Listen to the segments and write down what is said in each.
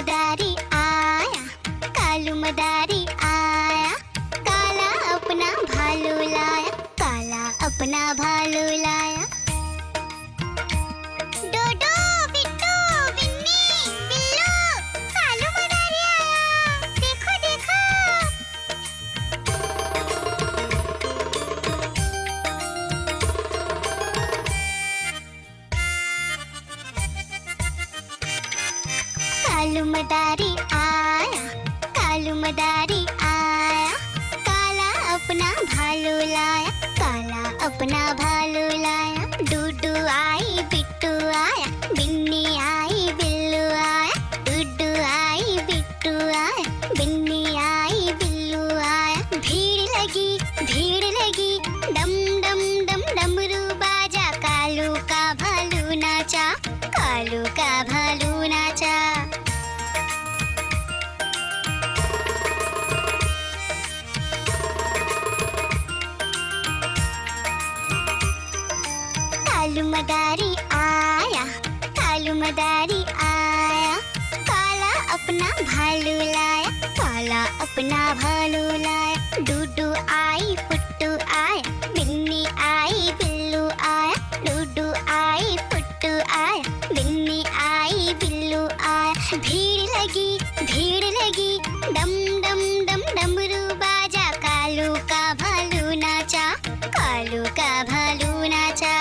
मदारी आया, कालू मदारी आया, काला अपना भालू लाया, काला अपना भालू लाया। डोडो, बिट्टू, बिन्नी, बिल्लू, कालू मदारी आया, देखो देखो। कालू मदारी आया, कालू मदारी आया, काला अपना भालू लाया, काला अपना भालू लाया। डूडू आई, बिट्टू आया, बिन्नी आई, बिल्लू आया, डूडू आई, बिट्टू आया, बिन्नी आई, बिल्लू आया। भीड़ लगी, डम डम डम डमरू बाजा, कालू का भालू नाचा, कालू का भालू नाचा। कालू मदारी आया, कालू मदारी आया, काला अपना भालू लाया, काला अपना भालू लाया। डूडू आई, पुट्टू आया, बिन्नी आई, बिल्लू आया, डूडू आई, पुट्टू आया, बिन्नी आई, बिल्लू आया। भीड़ लगी, डम डम डम डमरू बाजा, कालू का भालू नाचा, कालू का भालू नाचा।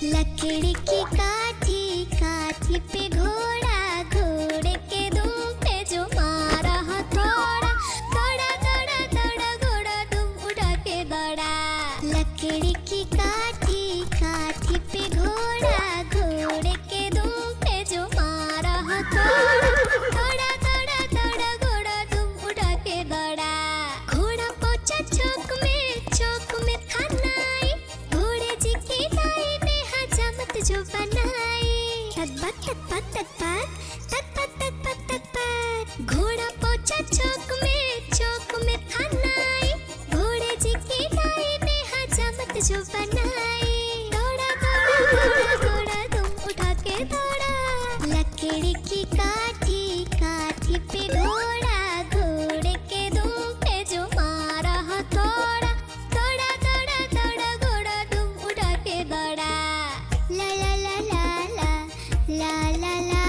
लकड़ी की काठी, काठी पे घोड़ा, घोड़े के दुम पे जो मारा हथौड़ा, दौड़ा दौड़ा दौड़ा घोड़ा दुम उठा के दौड़ा। लकड़ी की काठी, काठी पे घोड़ा, घोड़े के दुम पे जो मारा हथौड़ा, दौड़ा दौड़ा दौड़ा घोड़ा दुम उठा के दौड़ा। घोड़ा पहुंचा चौक में था नाई, घोड़े जी की दाई ने हजामत जो बनाई। तत्पत तत्पत तत्पत तत्पत तत्पत तत्पत। घोड़ा पहुंचा चौक में था नाई, घोड़े जी की दाई ने हजामत जो बनाई। दौड़ा दौड़ा दौड़ा घोड़ा तुम उठा के दौड़ा। लकड़ी की काठी, काठी पे घोड़ा, घोड़े के दुम पे जो मारा हथौड़ा, दौड़ा दौड़ा दौड़ा घोड़ा तुम उठा के दौड़ा। ला ला ला ला ला ला ला ला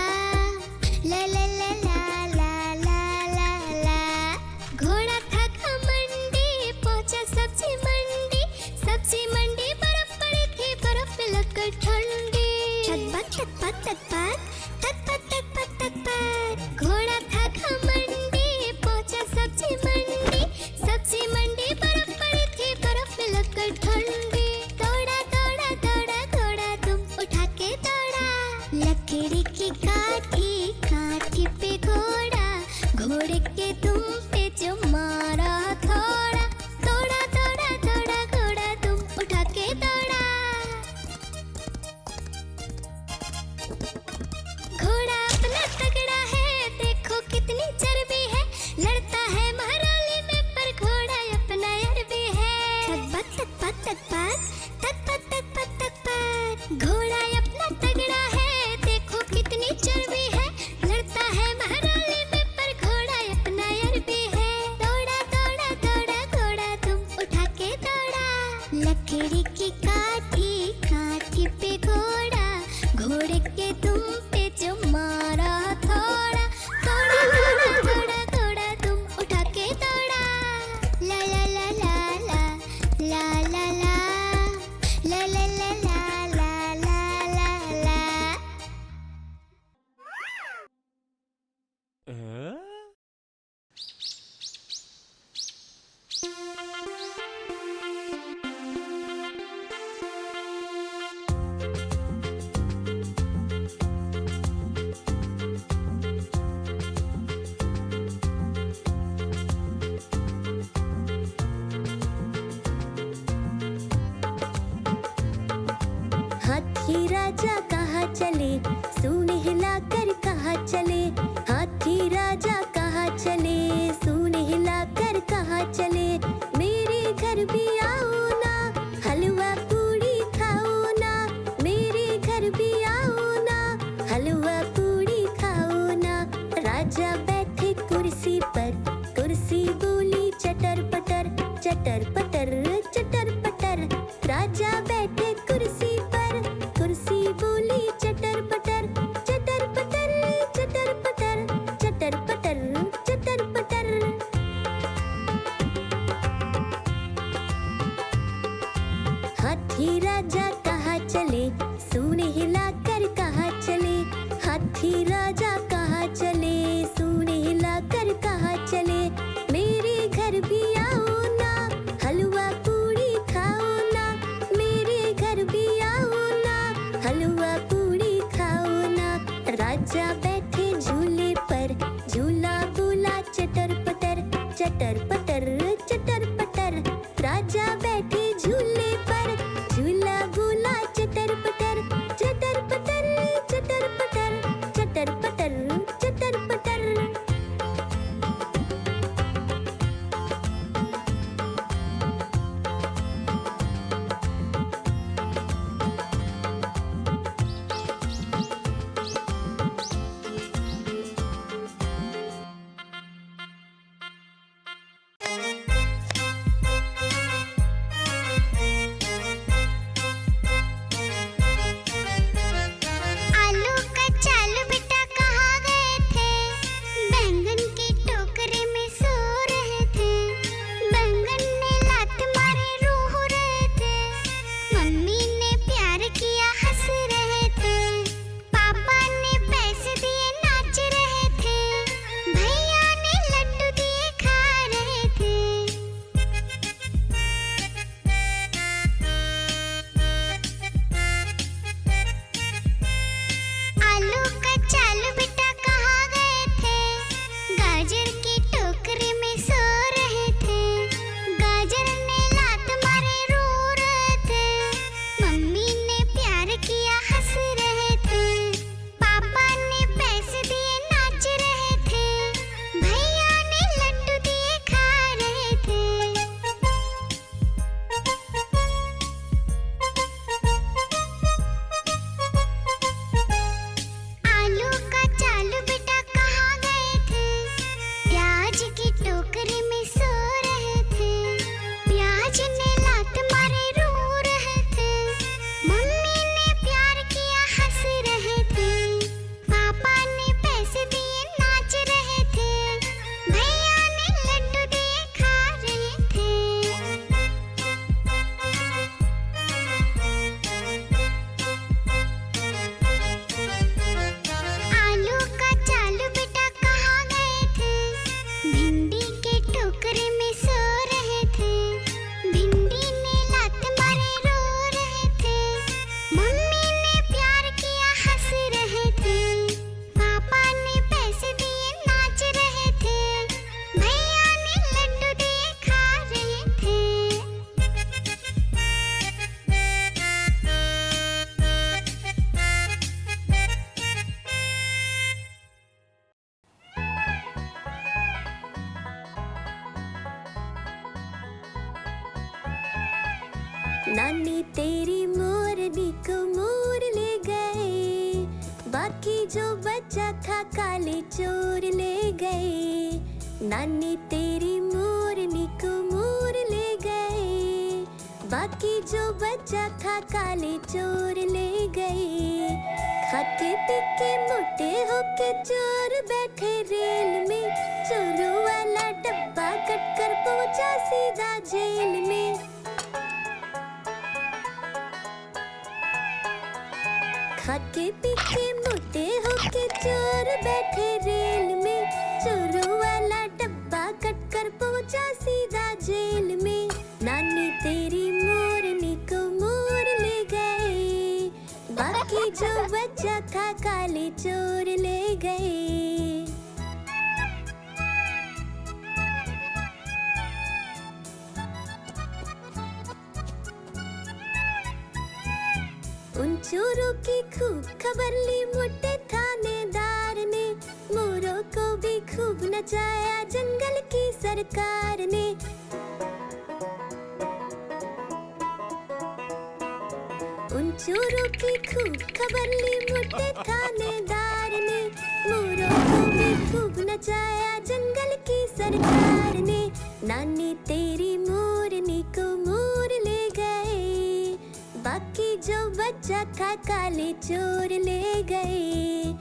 ला ला ला ला ला ला ला। घोड़ा था घमंडी, पहुंचा सब्जी मंडी, सब्जी मंडी बर्फ पड़ी थी, बर्फ में लगकर ठंडी। तत्पत तत्पत तत्पत तत्पत तत्पत। घोड़ा था घमंडी, पहुंचा सब्जी मंडी, सब्जी मंडी बर्फ पड़ी थी, बर्फ में लगकर ठंडी। दौड़ा दौड़ा दौड़ा घोड़ा तुम उठा के दौड़ा। लकड़ी की काठी, काठी पे घोड़ा, घोड़े के तुम पे जो मारा हथौड़ा, दौड़ा दौड़ा दौड़ा घोड़ा तुम उठा के दौड़ा। हाथी राजा कहाँ चले, सूंड हिलाकर कहाँ चले। हाथी राजा कहाँ चले, सूंड हिलाकर कहाँ चले। मेरे घर भी आओ ना, हलवा पूड़ी खाओ ना। मेरे घर भी आओ ना, हलवा पूड़ी खाओ ना। राजा बैठे कुर्सी पर, कुर्सी बोली चटर पटर, चटर पटर चटर पटर। राजा बैठे कुर्सी पर, कुर्सी बोली चटर पटर, चटर पटर चटर पटर, चटर पटर चटर पटर। हाथी राजा कहाँ चले, सूंड हिलाकर कहाँ चले। हाथी राजा कहाँ चले, सूंड हिलाकर कहाँ चले। मेरे घर भी आओ ना, हलवा पूड़ी खाओ ना। मेरे घर भी आओ ना, हलवा पूड़ी खाओ ना। राजा बैठे झूले पर, झूला बोला चटर पटर, चटर पटर चटर पटर। राजा बैठे झूले पर, झूला बोला चटर पटर, चटर पटर चटर पटर, चटर पटर चटर पटर। आलू का चालू बेटा कहाँ गए थे, बैंगन की टोकरी में सो रहे थे। बैंगन ने लात मारी रो रहे थे, मम्मी ने प्यार किया हंस रहे थे। पापा ने पैसे दिए नाच रहे थे, भैया ने लड्डू दिए खा रहे थे। आलू का चालू बेटा कहाँ गए थे, गाजर की टोकरी में सो रहे थे। गाजर ने लात मारे रो रहे थे, मम्मी ने प्यार किया हंस रहे थे। पापा ने पैसे दिए नाच रहे थे, भैया ने लड्डू दिए खा रहे थे। आलू का चालू बेटा कहाँ गए थे, प्याज की टोकरी में सो रहे थे। प्याज ने लात मारे रो रहे थे, मम्मी ने प्यार किया हंस रहे थे। पापा ने पैसे दिए नाच रहे थे, भैया ने लड्डू दिए खा रहे थे। आलू का चालू बेटा कहाँ गए थे, भिंडी के टोकरे में सो रहे थे। भिंडी ने लात मारे रो रहे थे, मम्मी ने प्यार किया हंस रहे थे। पापा ने पैसे दिए नाच रहे थे, भैया ने लड्डू दिए खा रहे थे। नानी तेरी मोरनी को मोर ले गए, बाकी जो बचा था काले चोर ले गए। नानी तेरी मोरनी को मोर ले गए, बाकी जो बचा था काले चोर ले गए। खाते पी के मोटे होके चोर बैठे रेल में, चोरों वाला डब्बा कट कर पहुंचा सीधा जेल में। खाके पी के मोटे होके चोर बैठे रेल में, चोरों वाला डब्बा कट कर पहुंचा सीधा जेल में। नानी तेरी मोरनी को मोर ले गए, बाकी जो बचा था काले चोर ले गए। उन चोरों की खूब खबर ली मोटे थानेदार ने, मोरों को भी खूब नचाया जंगल की सरकार ने। उन चोरों की खूब खबर ली मोटे थानेदार ने, मोरों को भी खूब नचाया जंगल की सरकार ने। नानी तेरी मोरनी को मोर ले गए, बाकी जो बचा था काले चोर ले गए।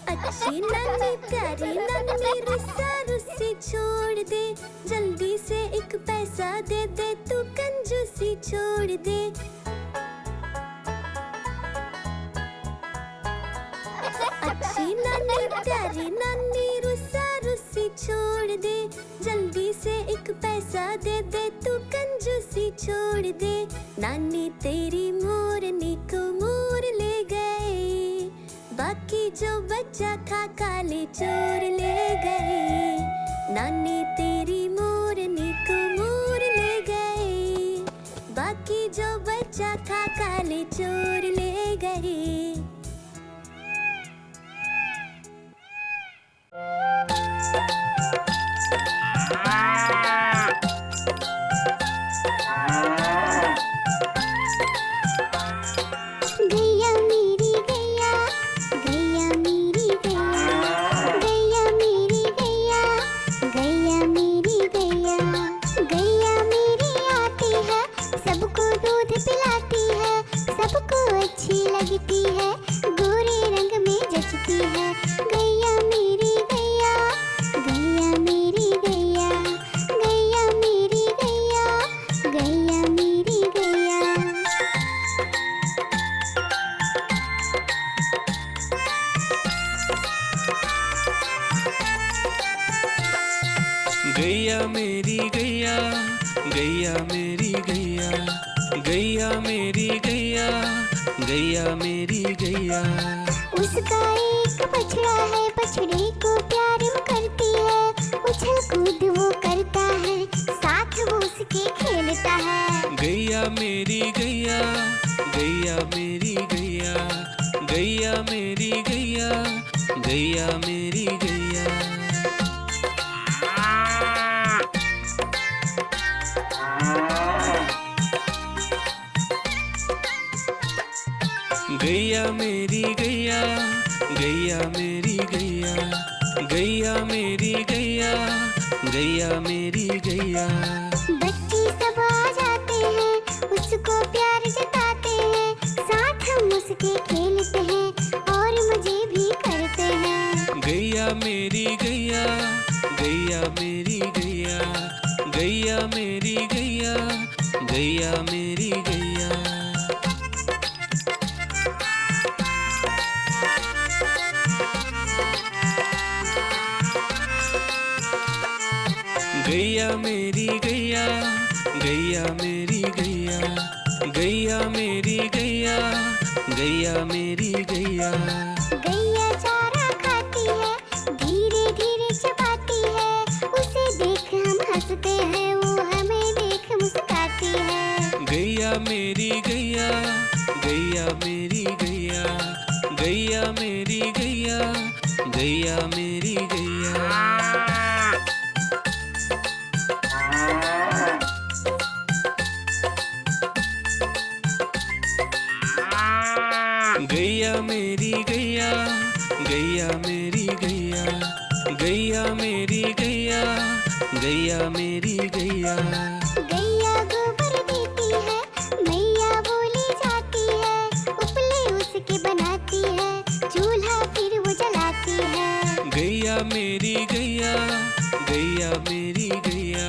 अच्छी नानी प्यारी नानी रुस्सा रुस्सी छोड़ दे, जल्दी से एक पैसा दे दे तू कंजूसी छोड़ दे। अच्छी नानी प्यारी नानी रुस्सा रुस्सी छोड़ दे, जल्दी से एक पैसा दे दे तू कंजूसी छोड़ दे। नानी तेरी मोरनी को मोर ले गए, बाकी जो बचा था काले चोर ले गए। नानी तेरी मोरनी को मोर ले गए, बाकी जो बचा था काले चोर ले गए। गैया मेरी गैया, गैया मेरी गैया, गैया मेरी गैया, गैया मेरी गैया। उसका एक बछड़ा है, बछड़े को प्यार वो करती है, उछल कूद वो करता है, साथ वो उसके खेलता है। गैया मेरी गैया, गैया मेरी गैया, गैया मेरी गैया, गैया मेरी गैया। गैया मेरी गैया, गैया मेरी गैया, गैया मेरी गैया, गैया मेरी गैया। बच्चे सब आ जाते हैं, उसको प्यार जताते हैं, साथ हम उसके खेलते हैं और मजे भी करते हैं। गैया मेरी गैया, गैया मेरी गैया, गैया मेरी गैया, गैया मेरी गैया। गैया मेरी गैया, गैया मेरी गैया, गैया मेरी गैया, गैया मेरी गैया। गैया चारा खाती है, धीरे धीरे चबाती है, उसे देख हम हंसते हैं, वो हमें देख मुस्कुराती है। गैया मेरी गैया, गैया मेरी गैया, गैया मेरी गैया, गैया मेरी गैया। गैया मेरी गैया, गैया मेरी गैया, गैया मेरी गैया, गैया मेरी गैया। गैया गोबर देती है, मैया बोली जाती है, उपले उसके बनाती है, चूल्हा फिर वो जलाती है। गैया मेरी गैया, गैया मेरी गैया,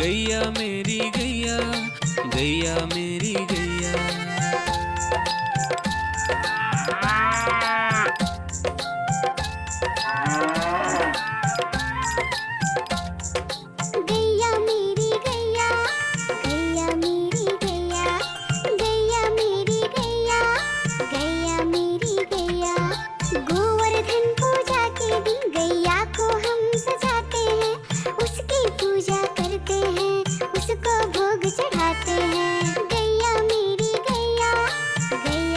गैया मेरी गैया, गैया मेरी गैया। गैया मेरी गैया, गैया मेरी गैया, गैया मेरी गैया, गैया मेरी गैया। गोवर्धन पूजा के दिन गैया को हम सजाते हैं, उसकी पूजा करते हैं, उसको भोग चढ़ाते हैं। गैया मेरी गैया, गैया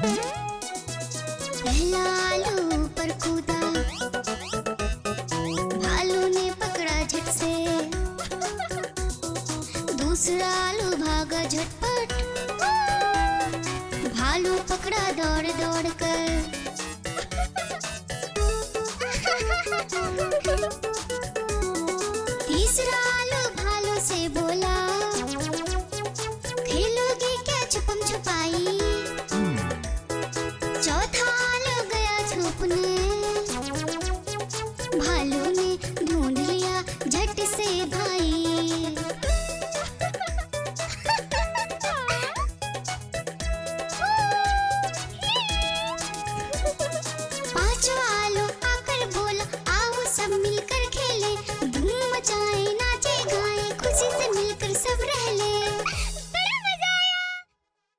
पहला आलू पर कूदा, भालू ने पकड़ा झट से, दूसरा आलू भागा झटपट, भालू पकड़ा दौड़ दौड़ कर। तीसरा आलू भालू से बोला, खेलोगे क्या छुपम छुपाई। चौथा